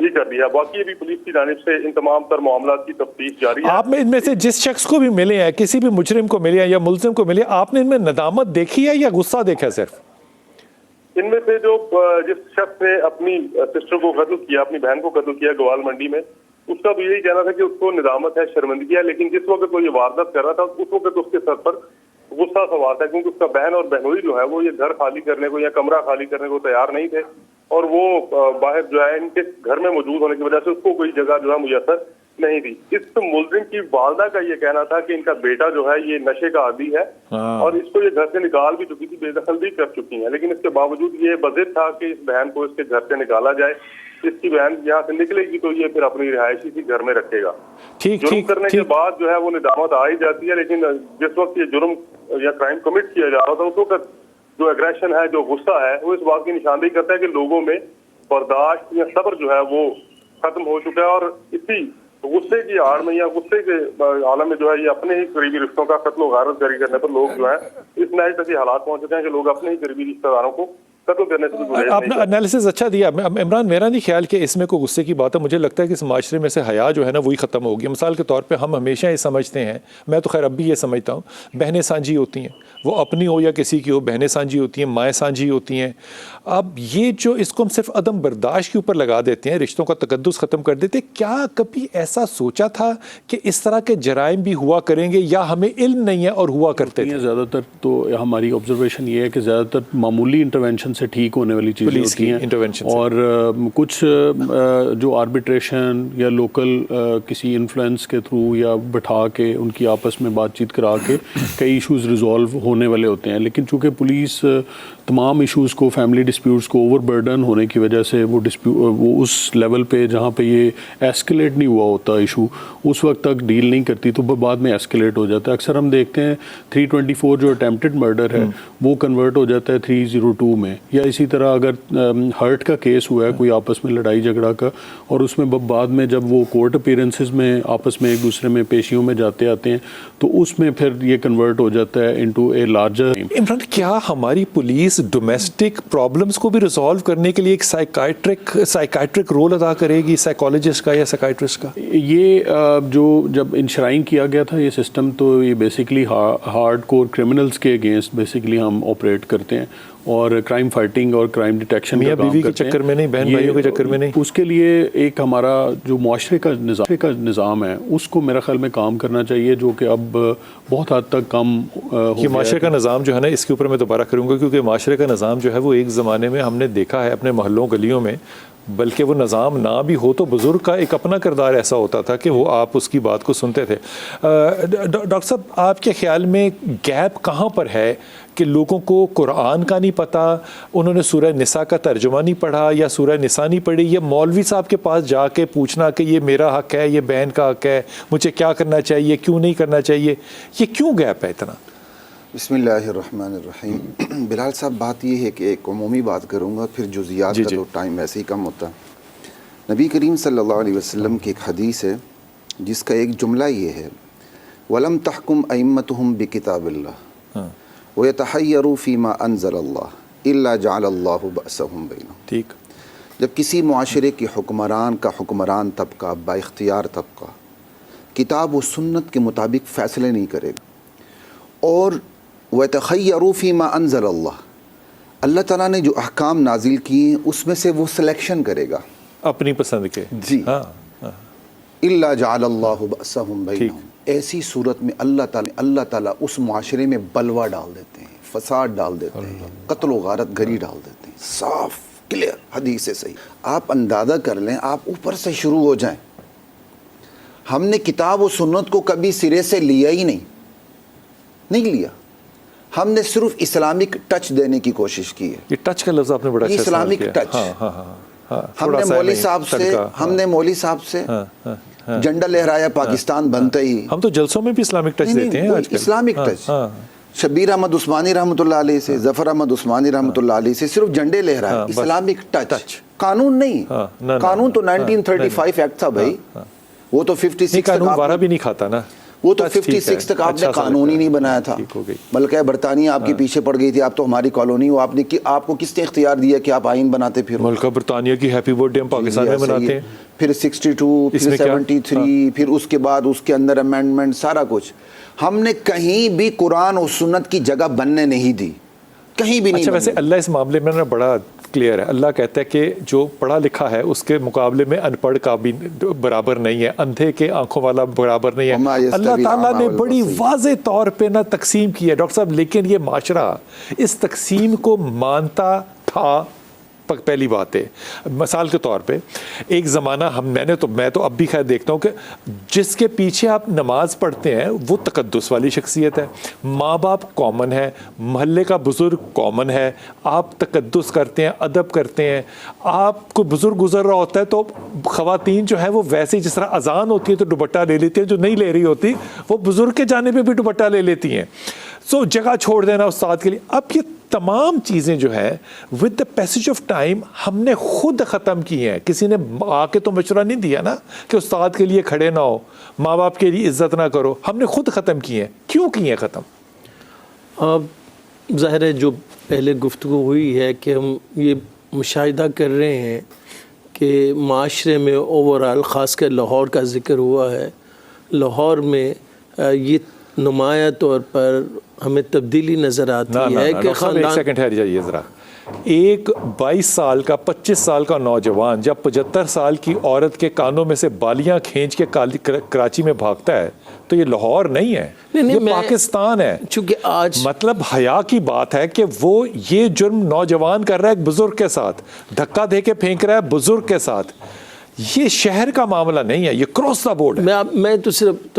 یہ کر دیا. باقی ابھی پولیس کی جانب سے ان تمام تر معاملات کی تفتیش جاری ہے. آپ میں ان میں سے جس شخص کو بھی ملے ہیں، کسی بھی مجرم کو ملے ہیں یا ملزم کو ملے، آپ نے ان میں ندامت دیکھی ہے یا غصہ دیکھا ہے صرف؟ ان میں سے جس شخص نے اپنی سسٹر کو قتل کیا، اپنی بہن کو قتل کیا گوال منڈی میں، اس کا تو یہی کہنا تھا کہ اس کو ندامت ہے، شرمندگی ہے، لیکن جس وقت وہ یہ واردات کر رہا تھا اس وقت اس کے سر پر غصہ سوار تھا، کیونکہ اس کا بہن اور بہنوئی جو ہے وہ یہ گھر خالی کرنے کو یا کمرہ خالی کرنے کو تیار نہیں تھے، اور وہ باہر جو ہے ان کے گھر میں موجود ہونے کی وجہ سے اس کو کوئی جگہ جو ہے میسر نہیں تھی. اس ملزم کی والدہ کا یہ کہنا تھا کہ ان کا بیٹا جو ہے یہ نشے کا عادی ہے اور اس کو یہ گھر سے نکال بھی چکی تھی، بے دخل بھی کر چکی ہیں، لیکن اس کے باوجود یہ بضد تھا کہ اس بہن کو اس کے گھر سے نکالا جائے. اس کی بہن یہاں سے نکلے گی تو یہ پھر اپنی رہائشی سی گھر میں رکھے گا. جرم کرنے کے بعد جو ہے وہ ندامت آ ہی جاتی ہے، لیکن جس وقت یہ جرم یا کرائم کمٹ کیا جا رہا تھا اس وقت جو ایگریشن ہے، جو غصہ ہے، وہ اس بات کی نشاندہی کرتا ہے کہ لوگوں میں برداشت یا صبر جو ہے وہ ختم ہو چکا ہے، اور اسی غصے کی آڑ میں یا غصے کے عالم میں جو ہے یہ اپنے ہی قریبی رشتوں کا قتل و غارت جاری کرنے پر لوگ جو ہے اس نہج تک حالات پہنچ چکے ہیں کہ لوگ اپنے ہی قریبی رشتہ داروں کو قتل کرنے سے گریز نہیں آپ نے انالیسس اچھا دیا. عمران، میرا نہیں خیال کہ اس میں کوئی غصے کی بات ہے. مجھے لگتا ہے کہ اس معاشرے میں سے حیا جو ہے نا وہی ختم ہوگی. مثال کے طور پہ ہم ہمیشہ یہ سمجھتے ہیں، میں تو خیر اب بھی یہ سمجھتا ہوں، بہنیں سانجھی ہوتی ہیں، وہ اپنی ہو یا کسی کی ہو، بہنیں سانجھی ہوتی ہیں، مائیں سانجھی ہوتی ہیں. اب یہ جو اس کو ہم صرف عدم برداشت کے اوپر لگا دیتے ہیں، رشتوں کا تقدس ختم کر دیتے. کیا کبھی ایسا سوچا تھا کہ اس طرح کے جرائم بھی ہوا کریں گے، یا ہمیں علم نہیں ہے اور ہوا کرتے تھے؟ زیادہ تر تو ہماری آبزرویشن یہ ہے کہ زیادہ تر معمولی انٹرونشن سے ٹھیک ہونے والی چیزیں ہوتی ہیں، اور کچھ جو آربیٹریشن یا لوکل کسی انفلوئنس کے تھرو یا بٹھا کے ان کی آپس میں بات چیت کرا کے کئی ایشوز ریزالو ہونے والے ہوتے ہیں. لیکن چونکہ پولیس تمام ایشوز کو، فیملی ڈسپیوٹس کو اوور برڈن ہونے کی وجہ سے وہ اس لیول پہ جہاں پہ یہ ایسکلیٹ نہیں ہوا ہوتا ایشو، اس وقت تک ڈیل نہیں کرتی، تو بعد میں ایسکلیٹ ہو جاتا ہے. اکثر ہم دیکھتے ہیں 324 جو اٹیمپٹڈ مرڈر ہے وہ کنورٹ ہو جاتا ہے 302 میں، یا اسی طرح اگر ہرٹ کا کیس ہوا ہے کوئی آپس میں لڑائی جھگڑا کا، اور اس میں بعد میں جب وہ کورٹ اپیرنسز میں آپس میں ایک دوسرے میں پیشیوں میں جاتے آتے ہیں تو اس میں پھر یہ کنورٹ ہو جاتا ہے انٹو اے لارجر. عمران، کیا ہماری پولیس ڈومیسٹک پرابلمس کو بھی ریزالو کرنے کے لیے ایک سائیکائٹرک رول ادا کرے گی، سائیکالوجسٹ کا یا سائیکائٹرسٹ کا؟ یہ جو جب انشرائن کیا گیا تھا یہ سسٹم، تو یہ بیسکلی ہارڈ کور کرمنلز کے اگینسٹ بیسکلی ہم آپریٹ کرتے ہیں، اور کرائم فائٹنگ اور کرائم ڈیٹیکشن کا کام بیوی کے چکر میں نہیں، بہن بھائیوں کے چکر میں نہیں. اس کے لیے ایک ہمارا جو معاشرے کا نظام ہے اس کو میرا خیال میں کام کرنا چاہیے، جو کہ اب بہت حد تک کم ہو یہ معاشرے کا نظام جو ہے نا، اس کے اوپر میں دوبارہ کروں گا، کیونکہ معاشرے کا نظام جو ہے وہ ایک زمانے میں ہم نے دیکھا ہے اپنے محلوں گلیوں میں، بلکہ وہ نظام نہ بھی ہو تو بزرگ کا ایک اپنا کردار ایسا ہوتا تھا کہ وہ آپ اس کی بات کو سنتے تھے. ڈاکٹر صاحب، آپ کے خیال میں گیپ کہاں پر ہے کہ لوگوں کو قرآن کا نہیں پتہ، انہوں نے سورہ نساء کا ترجمہ نہیں پڑھا یا سورہ نساء نہیں پڑھی، یا مولوی صاحب کے پاس جا کے پوچھنا کہ یہ میرا حق ہے، یہ بہن کا حق ہے، مجھے کیا کرنا چاہیے، کیوں نہیں کرنا چاہیے، یہ کیوں گیپ ہے اتنا؟ بسم اللہ الرحمن الرحیم. بلال صاحب، بات یہ ہے کہ ایک عمومی بات کروں گا، پھر جزیات کا تو ٹائم ایسے ہی کم ہوتا. نبی کریم صلی اللہ علیہ وسلم کی ایک حدیث ہے جس کا ایک جملہ یہ ہے، وَلَمْ تَحْكُمْ أَئِمَّتُهُمْ بِكِتَابِ اللَّهِ وَيَتَحَيَّرُوا فِي مَا أَنزَلَ اللَّهُ إِلَّا جَعَلَ اللَّهُ بَأْسَهُمْ بَيْنَهُمْ. ٹھیک. جب کسی معاشرے کی حکمران طبقہ، با اختیار طبقہ کتاب و سنت کے مطابق فیصلے نہیں کرے گا، اور وَيَتَخَيَّرُوا فِي مَا أَنزَلَ اللَّهُ، اللہ تعالیٰ نے جو احکام نازل کیے اس میں سے وہ سلیکشن کرے گا اپنی پسند کے، جی، إِلَّا جَعَلَ اللَّهُ بَأْسَهُمْ بَيْنَهُمْ. ایسی صورت میں اللہ تعالیٰ اس معاشرے میں بلوہ ڈال دیتے ہیں، فساد ڈال دیتے ہیں، قتل و غارت گری ڈال دیتے ہیں. صاف کلیئر حدیث سے صحیح. آپ اندازہ کر لیں، آپ اوپر سے شروع ہو جائیں. ہم نے کتاب و سنت کو کبھی سرے سے لیا ہی نہیں لیا. ہم نے صرف اسلامک ٹچ دینے کی کوشش کی ہے. یہ ٹچ کا لفظ آپ نے بڑا اچھا استعمال کیا. Islamic touch. ہم نے مولوی صاحب سے جھنڈا لہرایا پاکستان بنتا ہی. ہم تو جلسوں میں بھی اسلامک ٹچ دیتے ہیں. Islamic touch. شبیر احمد عثمانی رحمۃ اللہ علیہ سے، ظفر احمد عثمانی رحمۃ اللہ علیہ سے صرف جھنڈے لہرائے. Islamic touch. قانون نہیں. قانون تو 1935 ایکٹ تھا بھائی، وہ تو 56 قانون وارا بھی نہیں کھاتا نا. وہ تو 56 تک آپ نے قانون ہی نہیں بنایا تھا. ملکہ برطانیہ آپ کے پیچھے پڑ گئی تھی, آپ تو ہماری کالونی ہو, آپ کو کس نے اختیار دیا کہ آپ آئین بناتے پھر؟ ملکہ برطانیہ کی ہیپی برتھ ڈے ہم پاکستان میں مناتے ہیں, پھر 62 پھر 73 پھر اس کے بعد اس کے اندر امینڈمنٹ سارا کچھ. ہم نے کہیں بھی قرآن اور سنت کی جگہ بننے نہیں دی, کہیں بھی نہیں. اچھا ویسے اللہ اس معاملے میں بڑا کلیئر ہے. اللہ کہتا ہے کہ جو پڑھا لکھا ہے اس کے مقابلے میں ان پڑھ کا بھی برابر نہیں ہے, اندھے کے آنکھوں والا برابر نہیں ہے. اللہ تعالیٰ نے بڑی واضح طور پہ نہ تقسیم کی ہے ڈاکٹر صاحب, لیکن یہ معاشرہ اس تقسیم کو مانتا تھا. پہلی بات ہے, مثال کے طور پہ ایک زمانہ میں تو اب بھی خیر دیکھتا ہوں کہ جس کے پیچھے آپ نماز پڑھتے ہیں وہ تقدس والی شخصیت ہے, ماں باپ کامن ہے, محلے کا بزرگ کامن ہے, آپ تقدس کرتے ہیں, ادب کرتے ہیں. آپ کو بزرگ گزر رہا ہوتا ہے تو خواتین جو ہے وہ ویسے ہی جس طرح اذان ہوتی ہے تو دوپٹہ لے لیتی ہیں, جو نہیں لے رہی ہوتی وہ بزرگ کے جانے پہ بھی دوپٹہ لے لیتی ہیں. سو جگہ چھوڑ دینا استاد کے لیے. اب یہ تمام چیزیں جو ہے with the passage of time ہم نے خود ختم کی ہیں. کسی نے آ کے تو مشورہ نہیں دیا نا کہ استاد کے لیے کھڑے نہ ہو, ماں باپ کے لیے عزت نہ کرو. ہم نے خود ختم کی ہیں. کیوں کی ہیں ختم؟ ظاہر ہے جو پہلے گفتگو ہوئی ہے کہ ہم یہ مشاہدہ کر رہے ہیں کہ معاشرے میں اوورآل خاص کر لاہور کا ذکر ہوا ہے, لاہور میں یہ نمایاں طور پر ہمیں تبدیلی نظر آتی ہے کہ خاندان. ایک سیکنڈ ٹھہر جائیے ذرا. ایک 22 سال کا 25 سال کا نوجوان جب 75 سال کی عورت کے کانوں میں سے بالیاں کھینچ کے کراچی میں بھاگتا ہے تو یہ لاہور نہیں ہے, یہ پاکستان ہے. چونکہ آج مطلب حیا کی بات ہے کہ وہ یہ جرم نوجوان کر رہا ہے ایک بزرگ کے ساتھ, دھکا دے کے پھینک رہا ہے بزرگ کے ساتھ. یہ شہر کا معاملہ نہیں ہے, یہ کراس دا بورڈ ہے. میں تو صرف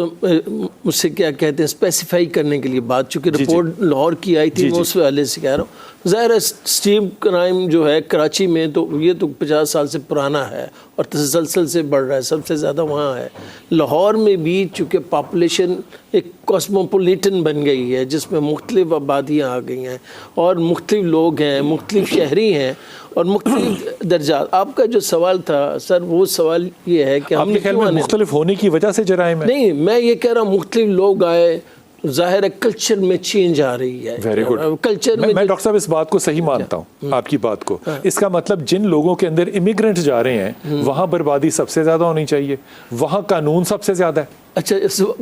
مجھ سے کیا کہتے ہیں اسپیسیفائی کرنے کے لیے بات, چونکہ رپورٹ لاہور کی آئی تھی, میں اس حوالے سے کہہ رہا ہوں. ظاہر ہے اسٹریم کرائم جو ہے کراچی میں تو یہ تو 50 سال سے پرانا ہے اور تسلسل سے بڑھ رہا ہے, سب سے زیادہ وہاں ہے. لاہور میں بھی چونکہ پاپولیشن ایک کاسموپولیٹن بن گئی ہے جس میں مختلف آبادیاں آ گئی ہیں اور مختلف لوگ ہیں, مختلف شہری ہیں اور مختلف درجات. آپ کا جو سوال تھا سر, وہ سوال یہ ہے کہ ہم نے مختلف ہونے کی وجہ سے جرائم ہے. نہیں, میں یہ کہہ رہا ہوں مختلف لوگ آئے, ظاہر ہے کلچر میں چینج آ رہی ہے. Very good. کلچر میں ڈاکٹر صاحب اس بات کو صحیح مانتا ہوں, آپ کی بات کو. اس کا مطلب جن لوگوں کے اندر امیگرینٹ جا رہے ہیں وہاں بربادی سب سے زیادہ ہونی چاہیے, وہاں قانون سب سے زیادہ ہے. اچھا,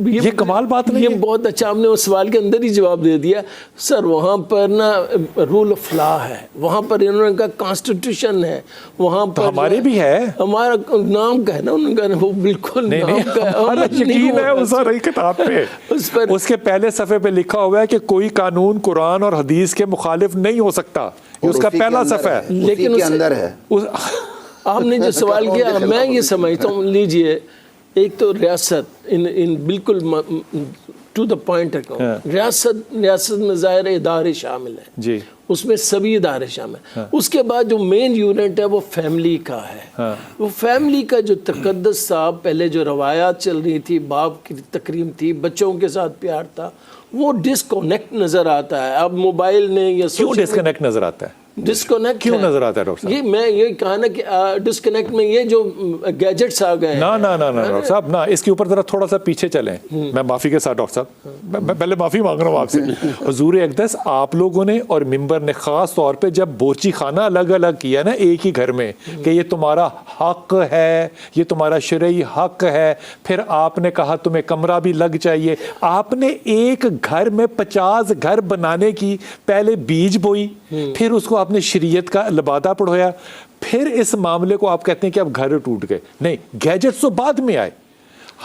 یہ کمال بات نہیں ہے. یہ بہت اچھا آپ نے اس سوال کے اندر ہی جواب دے دیا سر. وہاں پر نا رول آف لا ہے, وہاں پر انہوں نے کہا کانسٹیٹیوشن ہے, وہاں پر ہمارے بھی ہے, ہمارا نام کا ہے نا, انہوں نے کہا وہ بالکل یقین ہے اس رہی کتاب پہ, اس کے پہلے صفحے پہ لکھا ہوا ہے کہ کوئی قانون قرآن اور حدیث کے مخالف نہیں ہو سکتا. اس کا پہلا صفحہ ہے, لیکن کے اندر ہے. آپ نے جو سوال کیا میں یہ سمجھتا ہوں, لیجئے ایک تو ریاست ان بالکل ٹو دا پوائنٹ رکھوں, ریاست میں ظاہر ادارے شامل ہیں جی, اس میں سبھی ادارے شامل ہیں. اس کے بعد جو مین یونٹ ہے وہ فیملی کا ہے. وہ فیملی کا جو تقدس تھا, پہلے جو روایات چل رہی تھی, باپ کی تکریم تھی, بچوں کے ساتھ پیار تھا, وہ ڈسکنیکٹ نظر آتا ہے. اب موبائل نے یا کیوں ڈسکنیکٹ نظر آتا ہے؟ ڈسکنیکٹ کیوں نظر آتا ہے ڈاکٹر صاحب؟ یہ میں یہ کہا نا کہ ڈسکنیکٹ میں یہ جو گیجٹس آ گئے ہیں. نا ڈاکٹر صاحب نا, اس کے اوپر ذرا تھوڑا سا پیچھے چلیں. میں معافی کے ساتھ ڈاکٹر صاحب میں پہلے معافی مانگ رہا ہوں آپ سے. حضور اقدس آپ لوگوں نے اور ممبر نے خاص طور پہ جب بورچی خانہ الگ الگ کیا نا ایک ہی گھر میں کہ یہ تمہارا حق ہے, یہ تمہارا شرعی حق ہے, پھر آپ نے کہا تمہیں کمرہ بھی لگ چاہیے. آپ نے ایک گھر میں 50 گھر بنانے کی پہلے بیج بوئی, پھر اس کو آپ نے شریعت کا لبادہ پڑھویا, پھر اس معاملے کو آپ کہتے ہیں کہ اب گھر ٹوٹ گئے. نہیں, گیجٹس تو بعد میں آئے,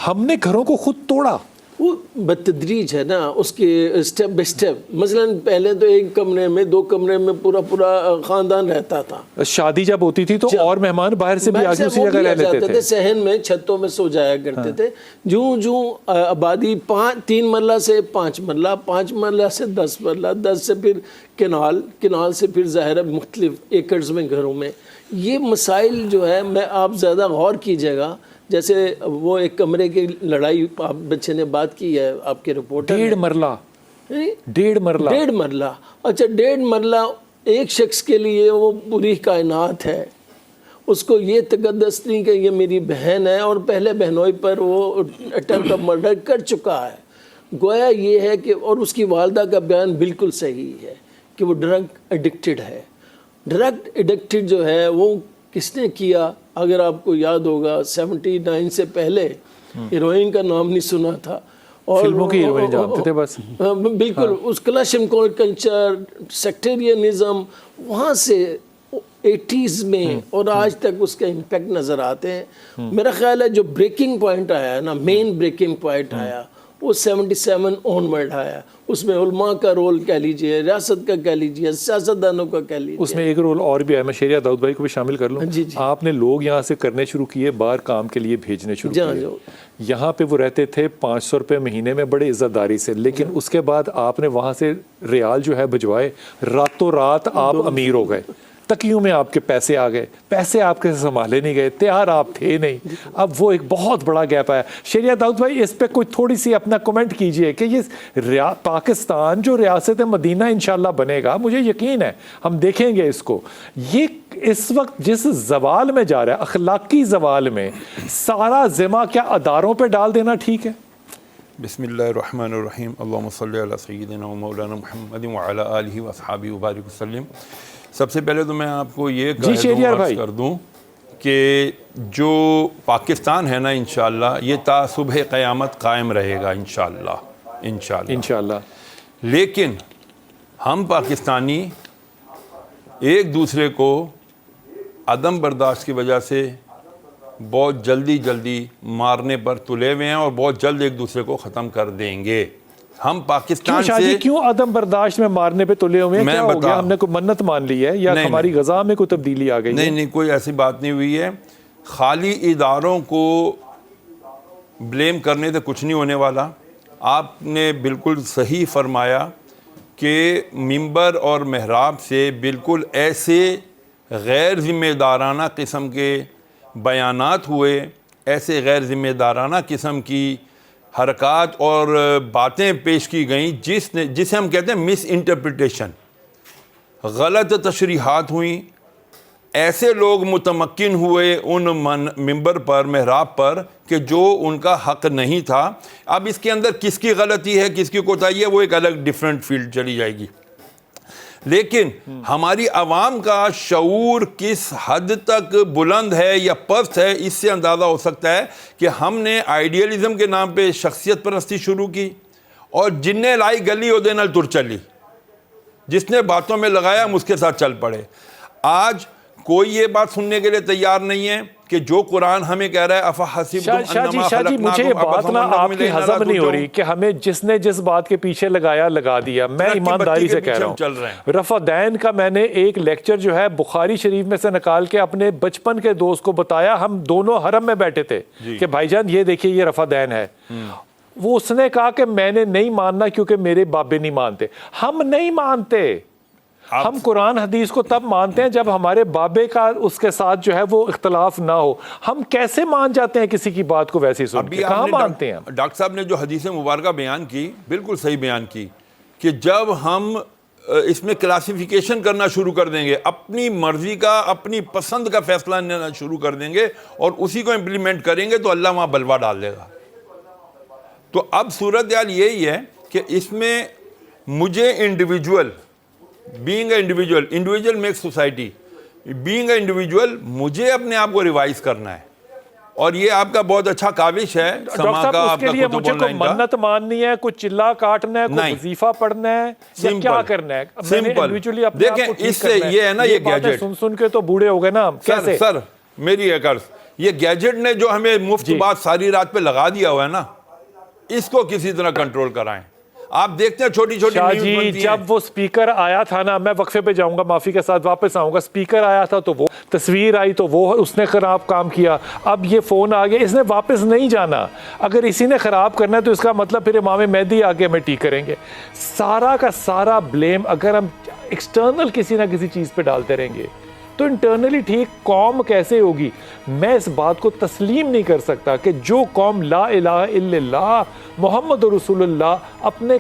ہم نے گھروں کو خود توڑا. وہ بتدریج ہے نا, اس کے سٹیپ بائی سٹیپ. مثلا پہلے تو ایک کمرے میں 2 کمرے میں پورا خاندان رہتا تھا. شادی جب ہوتی تھی تو اور مہمان باہر سے بھی آگے اسی جگہ رہ لیتے تھے, صحن میں چھتوں میں سو جایا کرتے تھے. جو آبادی 3 مرلہ سے 5 مرلہ, 5 مرلہ سے 10 مرلہ, 10 سے پھر کنال سے پھر ظاہر مختلف ایکڑز میں گھروں میں. یہ مسائل جو ہے, میں آپ زیادہ غور کیجیے گا, جیسے وہ ایک کمرے کی لڑائی آپ بچے نے بات کی ہے آپ کے رپورٹ, 1.5 مرلہ. اچھا, 1.5 مرلہ ایک شخص کے لیے وہ پوری کائنات ہے. اس کو یہ تقدس نہیں کہ یہ میری بہن ہے, اور پہلے بہنوئی پر وہ اٹمپٹ آف مرڈر کر چکا ہے. گویا یہ ہے کہ، اور اس کی والدہ کا بیان بالکل صحیح ہے کہ وہ ڈرگ ایڈکٹڈ ہے. ڈرگ ایڈکٹڈ جو ہے وہ کس نے کیا؟ اگر آپ کو یاد ہوگا 79 سے پہلے ہیروئن کا نام نہیں سنا تھا، اور فلموں کی ہیروئن جانتے تھے بس. بالکل اس کلاشن کلچر، سیکٹیرینزم، وہاں سے 80s میں اور آج تک اس کا امپیکٹ نظر آتے ہیں. میرا خیال ہے جو بریکنگ پوائنٹ آیا ہے نا، مین بریکنگ پوائنٹ آیا وہ 77 آن ورڈ آیا. اس میں علماء کا رول کہہ لیجئے، ریاست کا کہہ لیجئے، سیاستدانوں کا کہہ لیجئے. اس میں ایک رول اور بھی ہے، میں شیریہ داؤد بھائی کو بھی شامل کر لوں. آپ نے لوگ یہاں سے کرنے شروع کیے، باہر کام کے لیے بھیجنے شروع کیے. یہاں پہ وہ رہتے تھے 500 روپے مہینے میں بڑے عزت داری سے، لیکن اس کے بعد آپ نے وہاں سے ریال جو ہے بھجوائے، راتوں رات آپ امیر ہو گئے. تکیوں میں آپ کے پیسے آ گئے، پیسے آپ کے سنبھالے نہیں گئے، تیار آپ تھے نہیں. اب وہ ایک بہت بڑا گیپ آیا. شیریہ داؤد بھائی اس پہ کوئی تھوڑی سی اپنا کمنٹ کیجئے کہ یہ پاکستان جو ریاست مدینہ انشاءاللہ بنے گا، مجھے یقین ہے ہم دیکھیں گے اس کو، یہ اس وقت جس زوال میں جا رہا ہے، اخلاقی زوال میں، سارا ذمہ کیا اداروں پہ ڈال دینا ٹھیک ہے؟ بسم اللہ الرحمن الرحیم. اللہم صلی علی سیدنا و مولانا محمد وعلی آلہ و اصحابہ وبارک وسلم. سب سے پہلے تو میں آپ کو یہ عرض کر دوں کہ جو پاکستان ہے نا انشاءاللہ یہ تا صبح قیامت قائم رہے گا انشاءاللہ. لیکن ہم پاکستانی ایک دوسرے کو عدم برداشت کی وجہ سے بہت جلدی مارنے پر تلے ہوئے ہیں اور بہت جلد ایک دوسرے کو ختم کر دیں گے. ہم پاکستان سے کیوں عدم برداشت میں مارنے پہ تلے ہوئے ہیں؟ کیا ہو گیا؟ ہم نے کوئی منت مان لی ہے یا ہماری غذا میں کوئی تبدیلی آ گئی؟ نہیں کوئی ایسی بات نہیں ہوئی ہے. خالی اداروں کو بلیم کرنے سے کچھ نہیں ہونے والا. آپ نے بالکل صحیح فرمایا کہ منبر اور محراب سے بالکل ایسے غیر ذمہ دارانہ قسم کے بیانات ہوئے، ایسے غیر ذمہ دارانہ قسم کی حرکات اور باتیں پیش کی گئیں جسے ہم کہتے ہیں مس انٹرپریٹیشن، غلط تشریحات ہوئیں. ایسے لوگ متمکن ہوئے ان منبر پر، محراب پر، کہ جو ان کا حق نہیں تھا. اب اس کے اندر کس کی غلطی ہے، کس کی کوتاہی ہے، وہ ایک الگ ڈیفرنٹ فیلڈ چلی جائے گی. لیکن ہماری عوام کا شعور کس حد تک بلند ہے یا پست ہے، اس سے اندازہ ہو سکتا ہے کہ ہم نے آئیڈیالزم کے نام پہ شخصیت پرستی شروع کی، اور جن نے لائی گلی وہ دے نال تر چلی، جس نے باتوں میں لگایا ہم اس کے ساتھ چل پڑے. آج کوئی یہ بات سننے کے لیے تیار نہیں ہے کہ جو قرآن ہمیں کہہ رہا ہے شاہ جی مجھے یہ بات نا آپ کی ہضم نہیں ہو رہی کہ ہمیں جس نے جس بات کے پیچھے لگایا لگا دیا. میں ایمانداری سے کہہ رہا ہوں، رفع دین کا میں نے ایک لیکچر جو ہے بخاری شریف میں سے نکال کے اپنے بچپن کے دوست کو بتایا. ہم دونوں حرم میں بیٹھے تھے کہ بھائی جان یہ دیکھیے یہ رفع دین ہے. وہ اس نے کہا کہ میں نے نہیں ماننا کیونکہ میرے بابے نہیں مانتے. ہم نہیں مانتے، ہم قرآن حدیث کو تب مانتے ہیں جب ہمارے بابے کا اس کے ساتھ جو ہے وہ اختلاف نہ ہو. ہم کیسے مان جاتے ہیں کسی کی بات کو ویسے سن کے؟ کہاں مانتے ہیں؟ ڈاکٹر صاحب نے جو حدیث مبارکہ بیان کی بالکل صحیح بیان کی کہ جب ہم اس میں کلاسیفیکیشن کرنا شروع کر دیں گے، اپنی مرضی کا، اپنی پسند کا فیصلہ لینا شروع کر دیں گے اور اسی کو امپلیمنٹ کریں گے، تو اللہ وہاں بلوا ڈال دے گا. تو اب صورتحال یہی ہے کہ اس میں مجھے individual being an individual makes society. being an individual مجھے اپنے آپ کو ریوائز کرنا ہے، اور یہ آپ کا بہت اچھا کاوش ہے سما کا، آپ کا کتب مجھے کوئی منت ماننی ہے، کوئی چلا کاٹنا ہے، کوئی وظیفہ پڑھنا ہے، یا کیا کرنا ہے؟ سمپل دیکھیں، اس سے یہ ہے نا، یہ گیجٹ سن کے تو بوڑھے ہو گئے نا ہم. کیسے سر میری ایک عرض، یہ گیجٹ نے جو ہمیں مفت بات ساری رات پہ لگا دیا ہوا ہے نا، اس کو کسی طرح کنٹرول کرائیں. آپ دیکھتے ہیں چھوٹی چھوٹی شاہ جی جب وہ سپیکر آیا تھا نا، میں وقفے پہ جاؤں گا، معافی کے ساتھ واپس آؤں گا، سپیکر آیا تھا تو وہ تصویر آئی تو وہ اس نے خراب کام کیا. اب یہ فون آ گیا، اس نے واپس نہیں جانا. اگر اسی نے خراب کرنا ہے تو اس کا مطلب پھر امام مہدی آگے ہمیں ٹھیک کریں گے. سارا کا سارا بلیم اگر ہم ایکسٹرنل کسی نہ کسی چیز پہ ڈالتے رہیں گے تو انٹرنلی ٹھیک قوم کیسے ہوگی؟ میں اس بات کو تسلیم نہیں کر سکتا کہ جو قوم لا الہ الا اللہ محمد رسول اللہ اپنے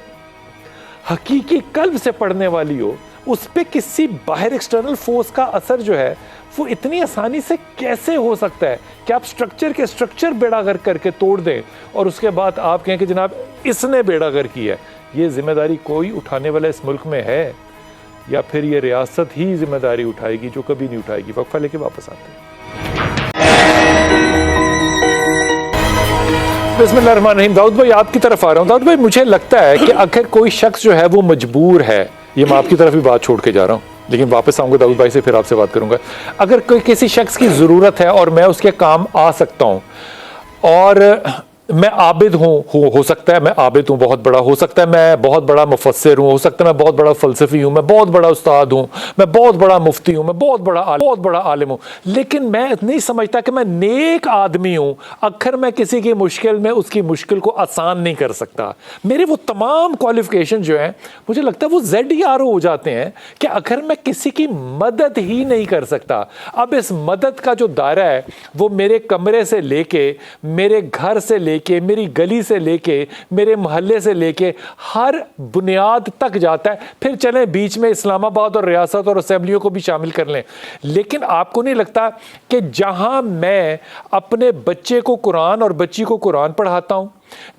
حقیقی قلب سے پڑھنے والی ہو، اس پہ کسی باہر ایکسٹرنل فورس کا اثر جو ہے وہ اتنی آسانی سے کیسے ہو سکتا ہے کہ آپ اسٹرکچر بیڑا غرق کر کے توڑ دیں اور اس کے بعد آپ کہیں کہ جناب اس نے بیڑا غرق کیا ہے؟ یہ ذمہ داری کوئی اٹھانے والا اس ملک میں ہے یا پھر یہ ریاست ہی ذمہ داری اٹھائے گی جو کبھی نہیں اٹھائے گی؟ وقفہ لے کے واپس آتے ہیں۔ بسم اللہ الرحمن الرحیم۔ داؤد بھائی آپ کی طرف آ رہا ہوں۔ داؤد بھائی مجھے لگتا ہے کہ اگر کوئی شخص جو ہے وہ مجبور ہے، یہ میں آپ کی طرف بھی بات چھوڑ کے جا رہا ہوں لیکن واپس آؤں گا داؤد بھائی سے، پھر آپ سے بات کروں گا، اگر کوئی کسی شخص کی ضرورت ہے اور میں اس کے کام آ سکتا ہوں اور میں عابد ہوں، ہو سکتا ہے میں عابد ہوں بہت بڑا، ہو سکتا ہے میں بہت بڑا مفسر ہوں، ہو سکتا ہے میں بہت بڑا فلسفی ہوں، میں بہت بڑا استاد ہوں، میں بہت بڑا مفتی ہوں، میں بہت بڑا عالم ہوں، لیکن میں نہیں سمجھتا کہ میں نیک آدمی ہوں اگر میں کسی کی مشکل میں اس کی مشکل کو آسان نہیں کر سکتا۔ میرے وہ تمام کوالیفیکیشن جو ہیں مجھے لگتا ہے وہ ZERO ہو جاتے ہیں کہ اگر میں کسی کی مدد ہی نہیں کر سکتا، اب اس مدد کا جو دائرہ ہے وہ میرے کمرے سے لے کے، میرے گھر سے لے کے، میری گلی سے لے کے، میرے محلے سے لے کے ہر بنیاد تک جاتا ہے، پھر چلیں بیچ میں اسلام آباد اور ریاست اور اسمبلیوں کو بھی شامل کر لیں۔ لیکن آپ کو نہیں لگتا کہ جہاں میں اپنے بچے کو قرآن اور بچی کو قرآن پڑھاتا ہوں،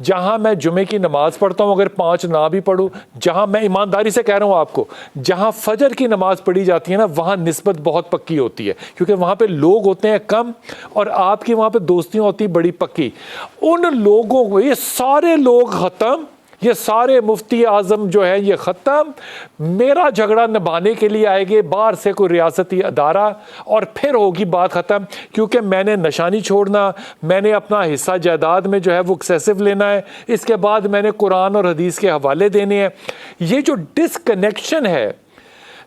جہاں میں جمعے کی نماز پڑھتا ہوں اگر 5 نہ بھی پڑھوں، جہاں میں ایمانداری سے کہہ رہا ہوں آپ کو، جہاں فجر کی نماز پڑھی جاتی ہے نا وہاں نسبت بہت پکی ہوتی ہے کیونکہ وہاں پہ لوگ ہوتے ہیں کم اور آپ کی وہاں پہ دوستیاں ہوتی بڑی پکی۔ ان لوگوں کو یہ سارے لوگ ختم، یہ سارے مفتی اعظم جو ہیں یہ ختم، میرا جھگڑا نبھانے کے لیے آئے گے باہر سے کوئی ریاستی ادارہ اور پھر ہوگی بات ختم، کیونکہ میں نے نشانی چھوڑنا، میں نے اپنا حصہ جائیداد میں جو ہے وہ ایکسیسو لینا ہے، اس کے بعد میں نے قرآن اور حدیث کے حوالے دینے ہیں۔ یہ جو ڈسکنیکشن ہے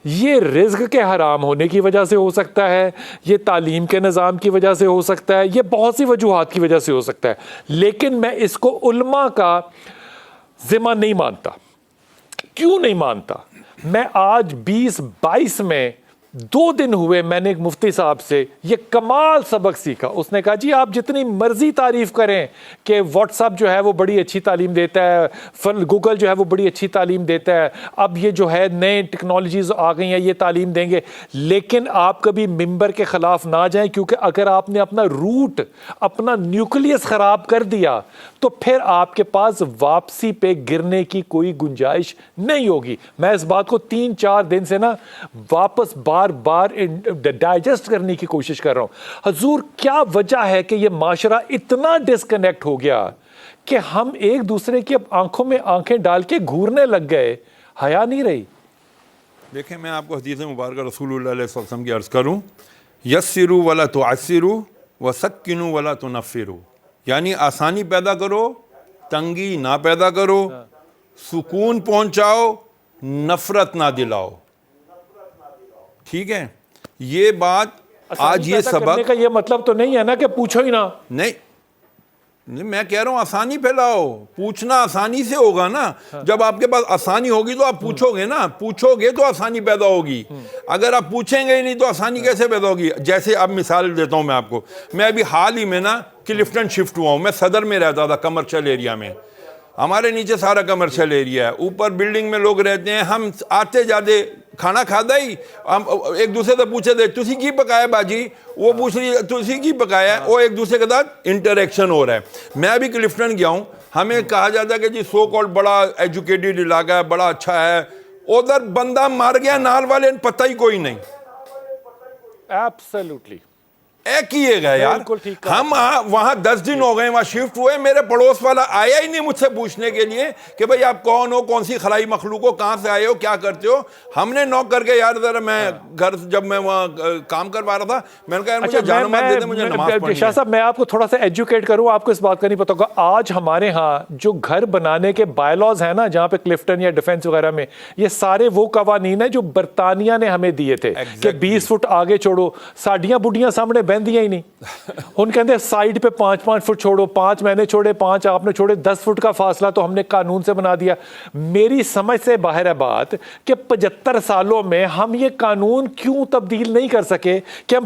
یہ رزق کے حرام ہونے کی وجہ سے ہو سکتا ہے، یہ تعلیم کے نظام کی وجہ سے ہو سکتا ہے، یہ بہت سی وجوہات کی وجہ سے ہو سکتا ہے، لیکن میں اس کو علماء کا ذمہ نہیں مانتا۔ کیوں نہیں مانتا؟ میں آج 2022 میں 2 دن ہوئے میں نے ایک مفتی صاحب سے یہ کمال سبق سیکھا۔ اس نے کہا جی آپ جتنی مرضی تعریف کریں کہ واٹس ایپ جو ہے وہ بڑی اچھی تعلیم دیتا ہے، گوگل جو ہے وہ بڑی اچھی تعلیم دیتا ہے، اب یہ جو ہے نئے ٹیکنالوجیز آ گئی ہیں یہ تعلیم دیں گے، لیکن آپ کبھی ممبر کے خلاف نہ جائیں کیونکہ اگر آپ نے اپنا روٹ، اپنا نیوکلیس خراب کر دیا تو پھر آپ کے پاس واپسی پہ گرنے کی کوئی گنجائش نہیں ہوگی۔ میں اس بات کو 3-4 دن سے نا واپس بار ڈائجسٹ کرنے کی کوشش کر رہا ہوں۔ حضور کیا وجہ ہے کہ یہ معاشرہ اتنا ڈسکنیکٹ ہو گیا کہ ہم ایک دوسرے کی آنکھوں میں آنکھیں ڈال کے گھورنے لگ گئے، حیا نہیں رہی؟ دیکھیں میں آپ کو حدیث مبارکہ رسول اللہ علیہ وسلم کی عرض کروں، یسروا ولا تعسروا وسکنوا ولا تنفروا، یعنی آسانی پیدا کرو، تنگی نہ پیدا کرو، سکون پہنچاؤ، نفرت نہ دلاؤ۔ ٹھیک ہے، یہ بات آج یہ سبق کا یہ مطلب تو نہیں ہے نا کہ پوچھو ہی نہ، نہیں میں کہہ رہا ہوں آسانی پھیلاؤ، پوچھنا آسانی سے ہوگا نا، جب آپ کے پاس آسانی ہوگی تو آپ پوچھو گے نا، پوچھو گے تو آسانی پیدا ہوگی، اگر آپ پوچھیں گے ہی نہیں تو آسانی کیسے پیدا ہوگی؟ جیسے اب مثال دیتا ہوں میں آپ کو، میں ابھی حال ہی میں نا کلفٹن شفٹ ہوا ہوں، میں صدر میں رہتا تھا کمرشل ایریا میں، ہمارے نیچے سارا کمرشل ایریا ہے، اوپر بلڈنگ میں لوگ رہتے ہیں، ہم آتے جاتے کھانا کھادا ہی ہم ایک دوسرے سے پوچھے تھے تسی کی پکایا باجی، وہ پوچھ رہی ہے تسی کی پکایا ہے، وہ ایک دوسرے کے ساتھ انٹریکشن ہو رہا ہے۔ میں ابھی کلفٹن گیا ہوں، ہمیں کہا جاتا ہے کہ جی سو کالڈ بڑا ایجوکیٹڈ علاقہ ہے، بڑا اچھا ہے، ادھر بندہ مار گیا نال والے پتہ ہی کوئی نہیں، ایبسلیوٹلی کیے گئے یار۔ ہم وہاں 10 دن ہو گئے وہاں شفٹ ہوئے، میرے پڑوس والا آیا ہی نہیں مجھ سے پوچھنے کے لیے کہ بھئی آپ کون ہو، کون سی خلائی مخلوق ہو، کہاں سے آئے ہو، کیا کرتے ہو۔ ہم نے نوک کر کے یار ذرا میں گھر جب میں وہاں کام کروا رہا تھا میں نے کہا یار مجھے جان مات دے دے، مجھے نماز پڑھنی ہے۔ شاہ صاحب میں آپ کو تھوڑا سا ایجوکیٹ کروں، آپ کو اس بات کا نہیں پتا ہوگا، آج ہمارے ہاں جو گھر بنانے کے بائی لاز ہیں نا جہاں پہ کلفٹن یا ڈیفینس وغیرہ میں، یہ سارے وہ قوانین ہیں جو برطانیہ نے ہمیں دیے تھے کہ 20 فٹ آگے چھوڑو، ساڈیاں بڈیاں سامنے بہندیاں ہی نہیں، ان کہتے ہیں سائیڈ پہ 5-5 فٹ چھوڑو، 5 میں نے چھوڑے، 5 آپ نے چھوڑے، 10 فٹ کا فاصلہ تو ہم نے قانون سے بنا دیا۔ میری سمجھ سے باہر ہے بات کہ 75 سالوں میں ہم یہ قانون کیوں تبدیل نہیں کر سکے کہ ہم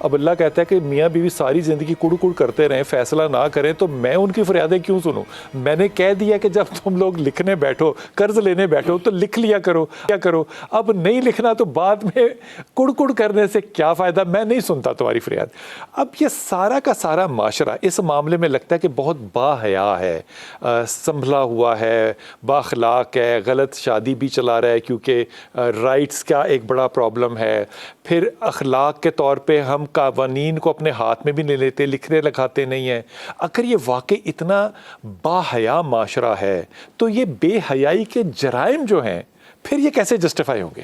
اب اللہ کہتا ہے کہ میاں بیوی ساری زندگی کڑ کڑ کرتے رہیں, فیصلہ نہ کریں, تو میں ان کی فریادیں کیوں سنوں؟ میں نے کہہ دیا کہ جب تم لوگ لکھنے بیٹھو, قرض لینے بیٹھو, تو لکھ لیا کرو, کیا کرو. اب نہیں لکھنا تو بعد میں کڑ کڑ کرنے سے کیا فائدہ, میں نہیں سنتا تمہاری فریاد. اب یہ سارا کا سارا معاشرہ اس معاملے میں لگتا ہے کہ بہت با حیا ہے, سنبھلا ہوا ہے, بااخلاق ہے, غلط شادی بھی چلا رہا ہے کیونکہ رائٹس کا ایک بڑا پرابلم ہے. پھر اخلاق کے طور پہ ہم قوانین کو اپنے ہاتھ میں بھی نہیں لیتے, لکھنے لگاتے نہیں ہیں. اگر یہ واقعی اتنا با حیا معاشرہ ہے تو یہ بے حیائی کے جرائم جو ہیں پھر یہ کیسے جسٹیفائی ہوں گے؟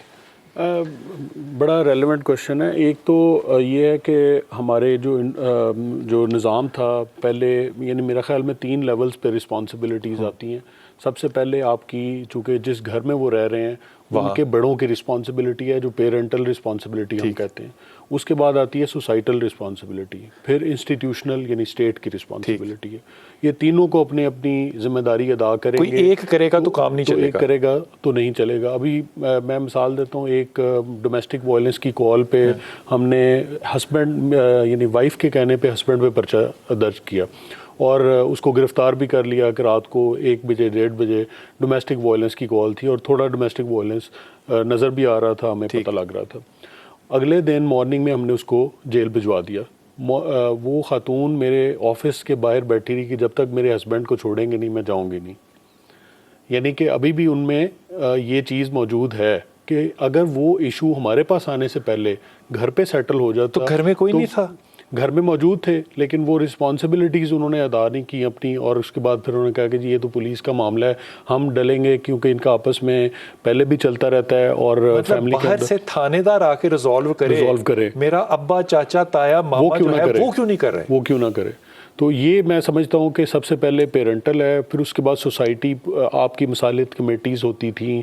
بڑا ریلیونٹ کوشچن ہے. ایک تو یہ ہے کہ ہمارے جو نظام تھا پہلے, یعنی میرا خیال میں 3 لیولز پہ رسپانسبلٹیز آتی ہیں. سب سے پہلے آپ کی, چونکہ جس گھر میں وہ رہ رہے ہیں وہاں کے بڑوں کی رسپانسبلٹی ہے, جو پیرنٹل رسپانسبلٹی ہم کہتے ہیں. اس کے بعد آتی ہے سوسائٹل رسپانسبلٹی, پھر انسٹیٹیوشنل یعنی اسٹیٹ کی رسپانسبلٹی ہے. یہ تینوں کو اپنی اذمہ داری ادا کریں گے. کوئی ایک کرے گا تو کام نہیں چلے گا, ایک کرے گا تو نہیں چلے گا. ابھی میں مثال دیتا ہوں, ایک ڈومیسٹک وائلنس کی کال پہ ہم نے ہسبینڈ یعنی وائف کے کہنے پہ ہسبینڈ پہ پرچہ درج کیا اور اس کو گرفتار بھی کر لیا کہ رات کو 1 بجے 1:30 بجے ڈومیسٹک وائلنس کی کال تھی اور تھوڑا ڈومیسٹک وائلنس نظر بھی آ رہا تھا, ہمیں پتہ لگ رہا تھا. اگلے دن مارننگ میں ہم نے اس کو جیل بھجوا دیا. وہ خاتون میرے آفس کے باہر بیٹھی رہی کہ جب تک میرے ہسبینڈ کو چھوڑیں گے نہیں میں جاؤں گی نہیں. یعنی کہ ابھی بھی ان میں یہ چیز موجود ہے کہ اگر وہ ایشو ہمارے پاس آنے سے پہلے گھر پہ سیٹل ہو جاتا تو گھر میں کوئی نہیں تھا, گھر میں موجود تھے لیکن وہ رسپانسبلٹیز انہوں نے ادا نہیں کی اپنی. اور اس کے بعد پھر انہوں نے کہا کہ جی یہ تو پولیس کا معاملہ ہے, ہم ڈلیں گے, کیونکہ ان کا آپس میں پہلے بھی چلتا رہتا ہے. اور فیملی باہر سے تھانے دار آ کے ریزالو کرے, میرا ابا چاچا تایا ماما جو ہے وہ کیوں نہیں کر رہے, وہ کیوں نہ کرے. تو یہ میں سمجھتا ہوں کہ سب سے پہلے پیرنٹل ہے, پھر اس کے بعد سوسائٹی, آپ کی مصالحت کمیٹیز ہوتی تھیں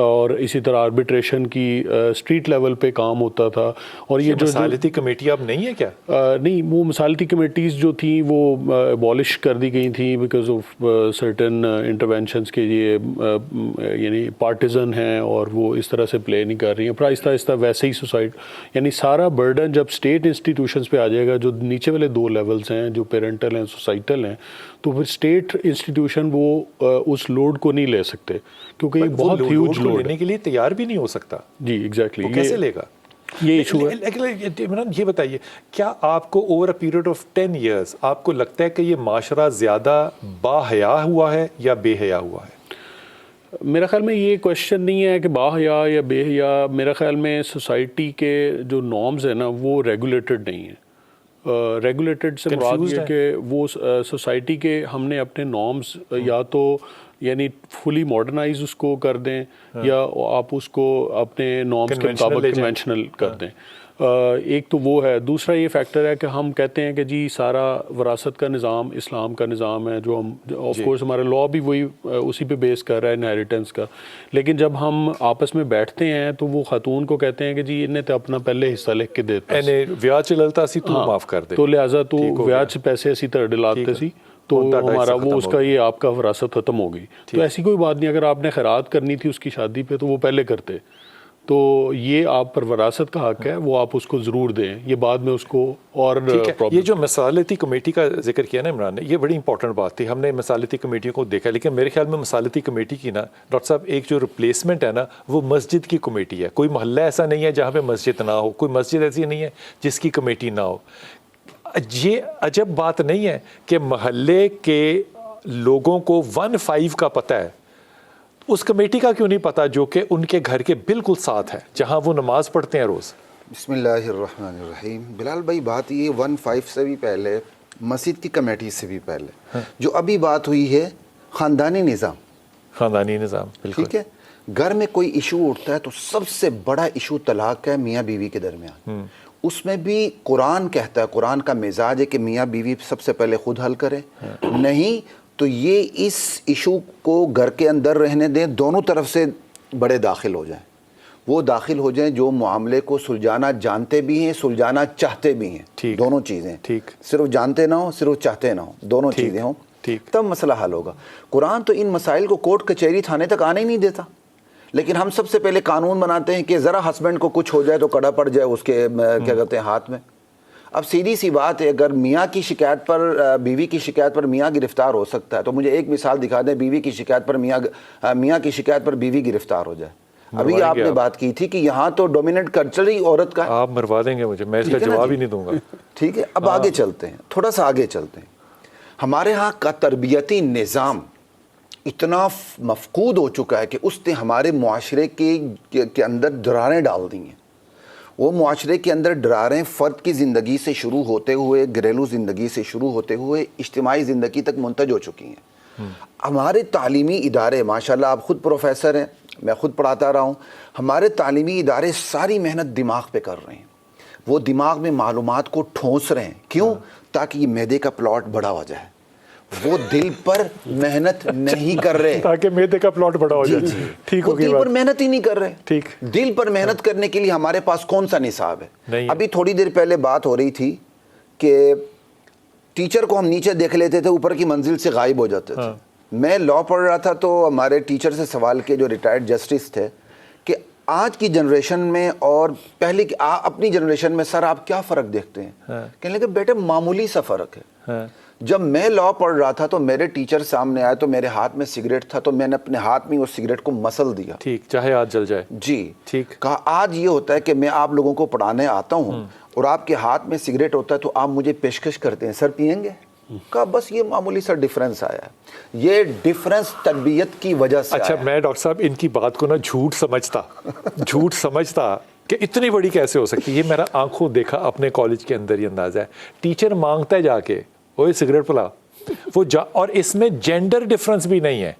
اور اسی طرح آربیٹریشن کی اسٹریٹ لیول پہ کام ہوتا تھا. اور یہ جو مصالحتی کمیٹی اب نہیں ہے کیا؟ نہیں, وہ مصالحتی کمیٹیز جو تھیں وہ ابالش کر دی گئی تھیں بیکاز آف سرٹن انٹرونشنس کے یہ یعنی پارٹیزن ہیں اور وہ اس طرح سے پلے نہیں کر رہی ہیں. پھر آہستہ آہستہ ویسے ہی سوسائٹی, یعنی سارا برڈن جب اسٹیٹ انسٹیٹیوشنس پہ آ جائے گا, جو نیچے والے 2 لیولز ہیں جو پیرنٹل ہیں سوسائٹل ہیں, تو پھر اسٹیٹ انسٹیٹیوشن وہ اس لوڈ کو نہیں لے سکتے کیونکہ یہ بہت ہیوج لوڈ لینے کے لیے تیار بھی نہیں ہو سکتا. جی ایگزیکٹلی, کیسے لے گا یہ ایشو ہے. عمران یہ بتائیے, کیا آپ کو over a period of 10 years آپ کو لگتا ہے کہ یہ معاشرہ زیادہ با حیا ہوا ہے یا بے حیا ہوا ہے؟ میرا خیال میں یہ کویشچن نہیں ہے کہ با حیا یا بے حیا. میرا خیال میں سوسائٹی کے جو نارمز ہیں نا وہ ریگولیٹڈ نہیں ہیں. ریگولیٹڈ سے مراد یہ کہ وہ سوسائٹی کے ہم نے اپنے نارمز یا تو یعنی فلی ماڈرنائز اس کو کر دیں یا آپ اس کو اپنے نارمز کے مطابق کنونشنل کر دیں. ایک تو وہ ہے. دوسرا یہ فیکٹر ہے کہ ہم کہتے ہیں کہ جی سارا وراثت کا نظام اسلام کا نظام ہے, جو ہم آف کورس ہمارا لا بھی وہی اسی پہ بیس کر رہا ہے انہیریٹنس کا. لیکن جب ہم آپس میں بیٹھتے ہیں تو وہ خاتون کو کہتے ہیں کہ جی انہیں تو اپنا پہلے حصہ لکھ کے دیتا ویاج چلتا سی تو معاف کر دے, تو لہٰذا تو ویاج سے پیسے اسی طرح ڈلاتے سی, تو ہمارا وہ اس کا یہ آپ کا وراثت ختم ہو گئی. تو ایسی کوئی بات نہیں, اگر آپ نے خیرات کرنی تھی اس کی شادی پہ تو وہ پہلے کرتے. تو یہ آپ پر وراثت کا حق ہے, وہ آپ اس کو ضرور دیں, یہ بعد میں اس کو. اور یہ جو مصالحتی کمیٹی کا ذکر کیا نا عمران نے, یہ بڑی امپورٹنٹ بات تھی. ہم نے مصالحتی کمیٹیوں کو دیکھا, لیکن میرے خیال میں مصالحتی کمیٹی کی نا ڈاکٹر صاحب ایک جو ریپلیسمنٹ ہے نا وہ مسجد کی کمیٹی ہے. کوئی محلہ ایسا نہیں ہے جہاں پہ مسجد نہ ہو, کوئی مسجد ایسی نہیں ہے جس کی کمیٹی نہ ہو. یہ عجب بات نہیں ہے کہ محلے کے لوگوں کو 1/5 کا پتہ ہے, اس کمیٹی کا کیوں نہیں پتا جو کہ ان کے گھر کے بالکل ساتھ ہے, جہاں وہ نماز پڑھتے ہیں روز. بسم اللہ الرحمن الرحیم. بلال بھائی بات یہ 1/5 سے بھی پہلے, مسجد کی کمیٹی سے بھی پہلے, جو ابھی بات ہوئی ہے خاندانی نظام. خاندانی نظام بالکل ٹھیک ہے. گھر میں کوئی ایشو اٹھتا ہے تو سب سے بڑا ایشو طلاق ہے میاں بیوی کے درمیان. اس میں بھی قرآن کہتا ہے, قرآن کا مزاج ہے کہ میاں بیوی سب سے پہلے خود حل کرے, نہیں تو یہ اس ایشو کو گھر کے اندر رہنے دیں, دونوں طرف سے بڑے داخل ہو جائیں. وہ داخل ہو جائیں جو معاملے کو سلجھانا جانتے بھی ہیں, سلجھانا چاہتے بھی ہیں. دونوں چیزیں, صرف جانتے نہ ہو, صرف چاہتے نہ ہو, دونوں چیزیں ہوں, تب مسئلہ حل ہوگا. قرآن تو ان مسائل کو کورٹ کچہری تھانے تک آنے ہی نہیں دیتا, لیکن ہم سب سے پہلے قانون بناتے ہیں کہ ذرا ہسبینڈ کو کچھ ہو جائے تو کڑا پڑ جائے اس کے کیا کہتے ہیں ہاتھ میں. اب سیدھی سی بات ہے، اگر میاں کی شکایت پر بیوی کی شکایت پر میاں گرفتار ہو سکتا ہے تو مجھے ایک مثال دکھا دیں بیوی کی شکایت پر میاں کی شکایت پر بیوی گرفتار ہو جائے. ابھی آپ نے بات کی تھی کہ یہاں تو ڈومیننٹ کلچر ہی عورت کا. آپ مروا دیں گے مجھے، میں اس کا جواب ہی نہیں دوں گا. ٹھیک ہے، اب آگے چلتے ہیں، تھوڑا سا آگے چلتے ہیں. ہمارے ہاں کا تربیتی نظام اتنا مفقود ہو چکا ہے کہ اس نے ہمارے معاشرے کے اندر دراریں ڈال دی ہیں. وہ معاشرے کے اندر دراریں فرد کی زندگی سے شروع ہوتے ہوئے، گھریلو زندگی سے شروع ہوتے ہوئے اجتماعی زندگی تک منتج ہو چکی ہیں. ہمارے تعلیمی ادارے، ماشاءاللہ آپ خود پروفیسر ہیں، میں خود پڑھاتا رہا ہوں، ہمارے تعلیمی ادارے ساری محنت دماغ پہ کر رہے ہیں. وہ دماغ میں معلومات کو ٹھونس رہے ہیں. کیوں؟ تاکہ یہ معدے کا پلاٹ بڑا ہو جائے. وہ دل پر محنت نہیں کر رہے تاکہ معدے کا پلاٹ بڑا ہو جائے. ٹھیک ہو گئی دل بات. پر محنت ہی نہیں کر رہے. ٹھیک. دل پر محنت کرنے کے لیے ہمارے پاس کون سا نصاب ہے؟ ابھی تھوڑی دیر پہلے بات ہو رہی تھی کہ ٹیچر کو ہم نیچے دیکھ لیتے تھے، اوپر کی منزل سے غائب ہو جاتے تھے. میں لا پڑھ رہا تھا تو ہمارے ٹیچر سے سوال کیا جو ریٹائرڈ جسٹس تھے کہ آج کی جنریشن میں اور پہلے کی اپنی جنریشن میں سر آپ کیا فرق دیکھتے ہیں؟ کہنے لگے بیٹے معمولی سا فرق ہے. جب میں لا پڑھ رہا تھا تو میرے ٹیچر سامنے آئے تو میرے ہاتھ میں سگریٹ تھا تو میں نے اپنے ہاتھ میں اس سگریٹ کو مسل دیا. ٹھیک، چاہے ہاتھ جل جائے. جی ٹھیک. کہا آج یہ ہوتا ہے کہ میں آپ لوگوں کو پڑھانے آتا ہوں اور آپ کے ہاتھ میں سگریٹ ہوتا ہے تو آپ مجھے پیشکش کرتے ہیں سر پئیں گے؟ کہا بس یہ معمولی سا ڈیفرنس آیا ہے. یہ ڈیفرنس تربیت کی وجہ سے. اچھا میں ڈاکٹر صاحب ان کی بات کو نا جھوٹ سمجھتا کہ اتنی بڑی کیسے ہو سکتی. یہ میرا آنکھوں دیکھا اپنے کالج کے اندر ہی اندازہ ہے. ٹیچر مانگتا ہے جا کے اوے سگریٹ پلا، وہ اور اس میں جینڈر ڈفرنس بھی نہیں ہے،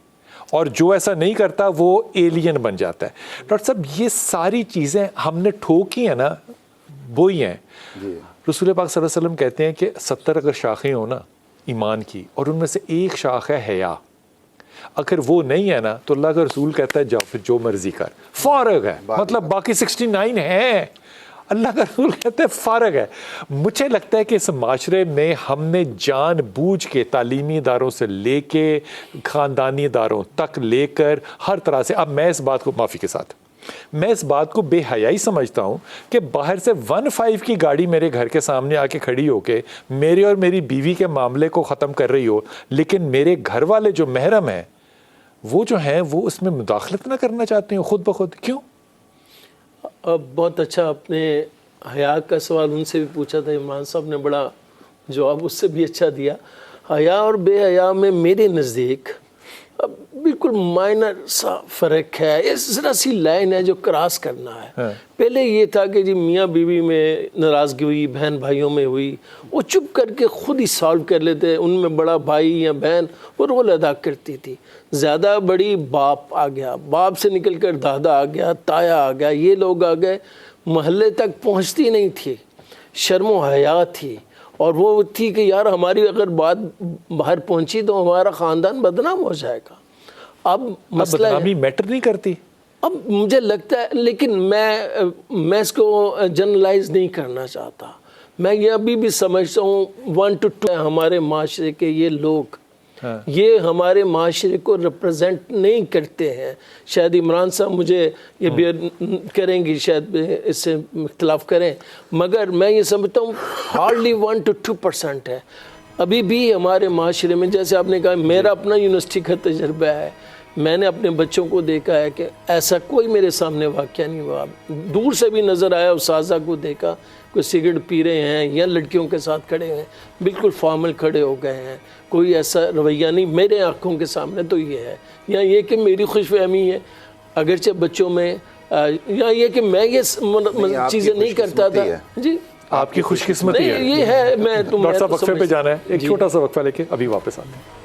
اور جو ایسا نہیں کرتا وہ ایلین بن جاتا ہے. ڈاکٹر صاحب یہ ساری چیزیں ہم نے ٹھوکی ہیں نا، وہی ہیں. رسول پاک صلی اللہ علیہ وسلم کہتے ہیں کہ 70 اگر شاخیں ہوں نا ایمان کی، اور ان میں سے ایک شاخ ہے حیا، اگر وہ نہیں ہے نا تو اللہ کا رسول کہتا ہے جاؤ پھر جو مرضی کر، فارغ ہے. مطلب باقی 69 ہے، اللہ کا رسول کہتا ہے فارغ ہے. مجھے لگتا ہے کہ اس معاشرے میں ہم نے جان بوجھ کے تعلیمی اداروں سے لے کے خاندانی اداروں تک لے کر ہر طرح سے، اب میں اس بات کو معافی کے ساتھ میں اس بات کو بے حیائی سمجھتا ہوں کہ باہر سے 15 کی گاڑی میرے گھر کے سامنے آ کے کھڑی ہو کے میرے اور میری بیوی کے معاملے کو ختم کر رہی ہو، لیکن میرے گھر والے جو محرم ہیں وہ جو ہیں وہ اس میں مداخلت نہ کرنا چاہتے ہیں خود بخود. کیوں؟ بہت اچھا آپ نے حیا کا سوال ان سے بھی پوچھا تھا، عمران صاحب نے بڑا جواب اس سے بھی اچھا دیا. حیا اور بے حیا میں میرے نزدیک بالکل مائنر سا فرق ہے. اس ذرا سی لائن ہے جو کراس کرنا ہے. پہلے یہ تھا کہ جی میاں بیوی میں ناراضگی ہوئی، بہن بھائیوں میں ہوئی، وہ چپ کر کے خود ہی سالو کر لیتے. ان میں بڑا بھائی یا بہن وہ رول ادا کرتی تھی. زیادہ بڑی باپ آ گیا، باپ سے نکل کر دادا آ گیا، تایا آ گیا، یہ لوگ آ گئے، محلے تک پہنچتی نہیں تھی. شرم و حیا تھی، اور وہ تھی کہ یار ہماری اگر بات باہر پہنچی تو ہمارا خاندان بدنام ہو جائے گا. اب مسئلہ بدنامی میٹر نہیں کرتی. اب مجھے لگتا ہے، لیکن میں اس کو جنرلائز نہیں کرنا چاہتا. میں یہ ابھی بھی سمجھتا ہوں 1 to 2 ہمارے معاشرے کے یہ لوگ یہ ہمارے معاشرے کو ریپرزینٹ نہیں کرتے ہیں. شاید عمران صاحب مجھے یہ بھی کریں گی، شاید اس سے اختلاف کریں، مگر میں یہ سمجھتا ہوں ہارڈلی 1 to 2% ہے ابھی بھی ہمارے معاشرے میں. جیسے آپ نے کہا میرا اپنا یونیورسٹی کا تجربہ ہے، میں نے اپنے بچوں کو دیکھا ہے کہ ایسا کوئی میرے سامنے واقعہ نہیں ہوا. دور سے بھی نظر آیا، اساتذہ کو دیکھا کوئی سگریٹ پی رہے ہیں یا لڑکیوں کے ساتھ کھڑے ہیں، بالکل فارمل کھڑے ہو گئے ہیں، کوئی ایسا رویہ نہیں میرے آنکھوں کے سامنے. تو یہ ہے، یا یہ کہ میری خوش فہمی ہے اگرچہ بچوں میں، یا یہ کہ میں یہ چیزیں نہیں کرتا تھا. جی آپ کی خوش قسمتی ہے. یہ ہے. میں ڈاکٹر صاحب وقفے پہ جانا ہے، ایک چھوٹا سا وقفہ لے کے ابھی واپس آتے ہیں.